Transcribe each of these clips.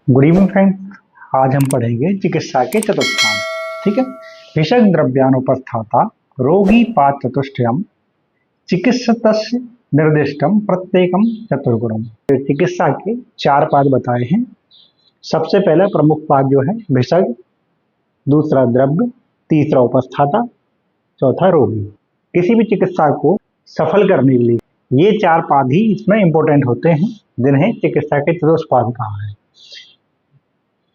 Good evening friends. आज हम पढ़ेंगे चिकित्सा के चतुष्पाद। ठीक है। भिषक द्रव्यानुपस्थाता रोगी पाद चतुष्टयम चिकित्सतस्य निर्दिष्टम प्रत्येकम चतुर्गुणम। चिकित्सा के चार पाद बताए हैं। सबसे पहला प्रमुख पाद जो है भिषक, दूसरा द्रव्य, तीसरा उपस्थाता, चौथा रोगी। किसी भी चिकित्सा को सफल करने के लिए ये चार पाद ही इसमें इंपॉर्टेंट होते हैं, जिन्हें चिकित्सा के चतुष्पाद कहा है।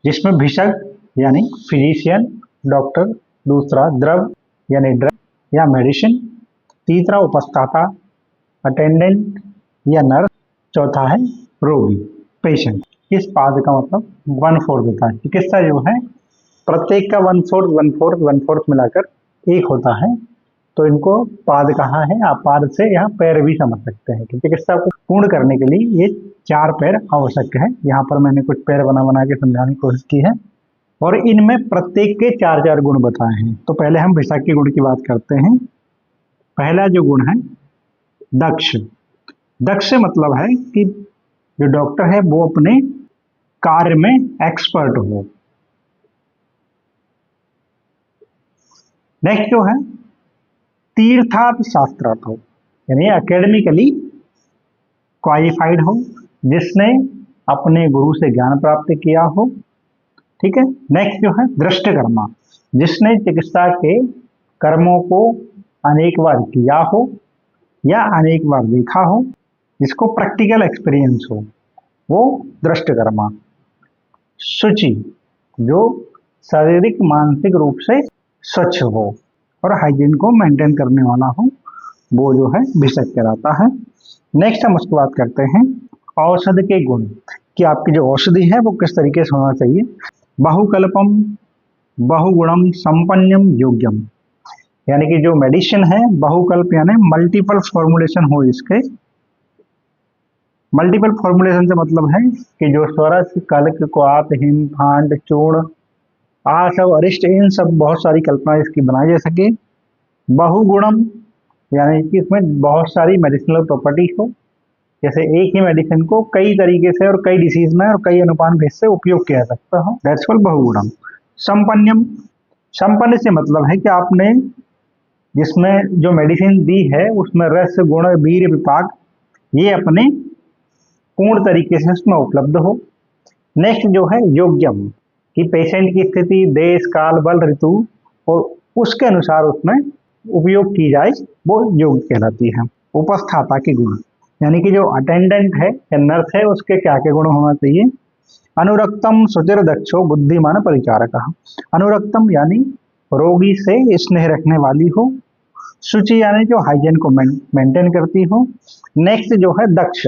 जिसमें भिषक यानी फिजिशियन, डॉक्टर, दूसरा द्रव्य यानी ड्रग या मेडिसिन, तीसरा उपस्थाता अटेंडेंट या नर्स, चौथा है रोगी पेशेंट। इस पाद का मतलब 1/4 होता है। चिकित्सा जो है प्रत्येक का 1/4 मिलाकर एक होता है, तो इनको पाद कहा है। आप पाद से यहाँ पैर भी समझ सकते हैं कि चिकित्सा को पूर्ण करने के लिए ये चार पैर आवश्यक है। यहाँ पर मैंने कुछ पैर बना के समझाने की कोशिश की है और इनमें प्रत्येक के चार चार गुण बताए हैं। तो पहले हम भिषक के गुण की बात करते हैं। पहला जो गुण है दक्ष। दक्ष मतलब है कि जो डॉक्टर है वो अपने कार्य में एक्सपर्ट हो। नेक्स्ट जो है तीर्थार्थ शास्त्रार्थ हो, यानी एकेडमिकली क्वालिफाइड हो, जिसने अपने गुरु से ज्ञान प्राप्त किया हो। ठीक है। नेक्स्ट जो है दृष्टकर्मा, जिसने चिकित्सा के कर्मों को अनेक बार किया हो या अनेक बार देखा हो, जिसको प्रैक्टिकल एक्सपीरियंस हो, वो दृष्टकर्मा। शुचि, जो शारीरिक मानसिक रूप से स्वच्छ हो और हाइजीन को मेंटेन करने वाला हो, वो जो है भिषक कहलाता है। नेक्स्ट हम उसकी बात करते हैं औषध के गुण, कि आपकी जो औषधि है वो किस तरीके से होना चाहिए। बहुकल्पम बहुगुणम संपन्नम योग्यम, यानी कि जो मेडिसिन है बहुकल्प यानी मल्टीपल फॉर्मुलेशन हो। इसके मल्टीपल फॉर्मुलेशन से मतलब है कि जो स्वरस, कल्क, क्वाथ, हिम, फांड, चूर्ण, आसव, अरिष्ट, इन सब बहुत सारी कल्पना इसकी बनाई जा सके। बहुगुणम यानी कि इसमें बहुत सारी मेडिसिनल प्रॉपर्टी हो, जैसे एक ही मेडिसिन को कई तरीके से और कई डिसीज में और कई अनुपान से उपयोग किया जा सकता हो। That's called बहुगुणम। संपन्नम, संपन्न से मतलब है कि आपने जिसमें जो मेडिसिन दी है उसमें रस, गुण, वीर्य, विपाक ये अपने पूर्ण तरीके से उसमें उपलब्ध हो। नेक्स्ट जो है योग्यम, कि पेशेंट की स्थिति, देश, काल, बल, ऋतु और उसके अनुसार उसमें उपयोग की जाए, वो योग्य कहलाती है। उपस्थाता के गुण, यानी कि जो अटेंडेंट है या नर्स है उसके क्या क्या गुण होना चाहिए। अनुरक्तम सुचिर दक्षो बुद्धिमान परिचारक। अनुरक्तम यानी रोगी से स्नेह रखने वाली हो। शुचि यानी जो हाइजीन को मेंटेन करती हो। नेक्स्ट जो है दक्ष,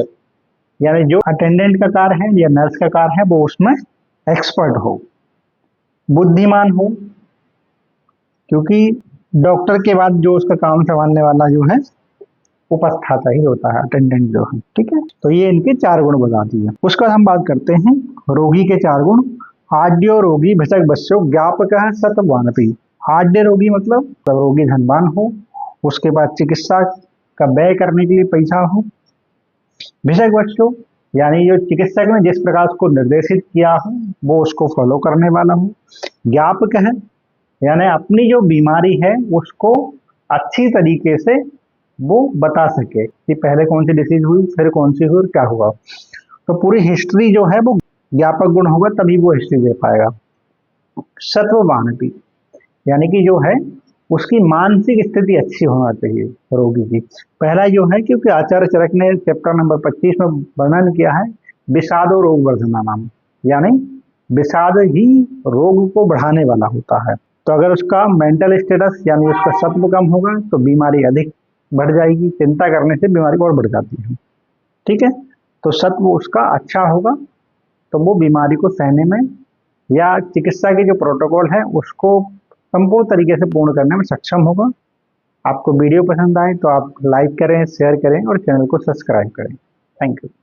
यानी जो अटेंडेंट का कार्य है या नर्स का कार्य है वो उसमें एक्सपर्ट हो। बुद्धिमान हो, क्योंकि डॉक्टर के बाद जो उसका काम संभालने वाला जो है उपस्थाता ही होता है, अटेंडेंट जो है। ठीक है। तो ये इनके चार गुण बता दिए। उसका हम बात करते हैं रोगी के चार गुण। आड्यो रोगी भिषक बस्यो ज्ञापक है सतवानपी। आड्य रोगी मतलब रोगी धनवान हो, उसके बाद चिकित्सा का व्यय करने के लिए पैसा हो। भिषक बस्यो यानी जो चिकित्सक ने जिस प्रकार उसको निर्देशित किया हो वो उसको फॉलो करने वाला हो। ज्ञापक है यानी अपनी जो बीमारी है उसको अच्छी तरीके से वो बता सके कि पहले कौन सी डिसीज हुई, फिर कौन सी हुई और क्या हुआ। तो पूरी हिस्ट्री जो है वो ज्ञापक गुण होगा, तभी वो हिस्ट्री दे पाएगा। सत्ववानपी यानी कि जो है उसकी मानसिक स्थिति अच्छी होना चाहिए रोगी की। पहला जो है, क्योंकि आचार्य चरक ने चैप्टर नंबर 25 में वर्णन किया है विषादो रोग वर्धना नाम, यानी विषाद ही रोग को बढ़ाने वाला होता है। तो अगर उसका मेंटल स्टेटस यानी उसका सत्व कम होगा तो बीमारी अधिक बढ़ जाएगी। चिंता करने से बीमारी और बढ़ जाती है। ठीक है। तो सत्व उसका अच्छा होगा तो वो बीमारी को सहने में या चिकित्सा के जो प्रोटोकॉल है उसको संपूर्ण तरीके से पूर्ण करने में सक्षम होगा। आपको वीडियो पसंद आए तो आप लाइक करें, शेयर करें और चैनल को सब्सक्राइब करें। Thank you.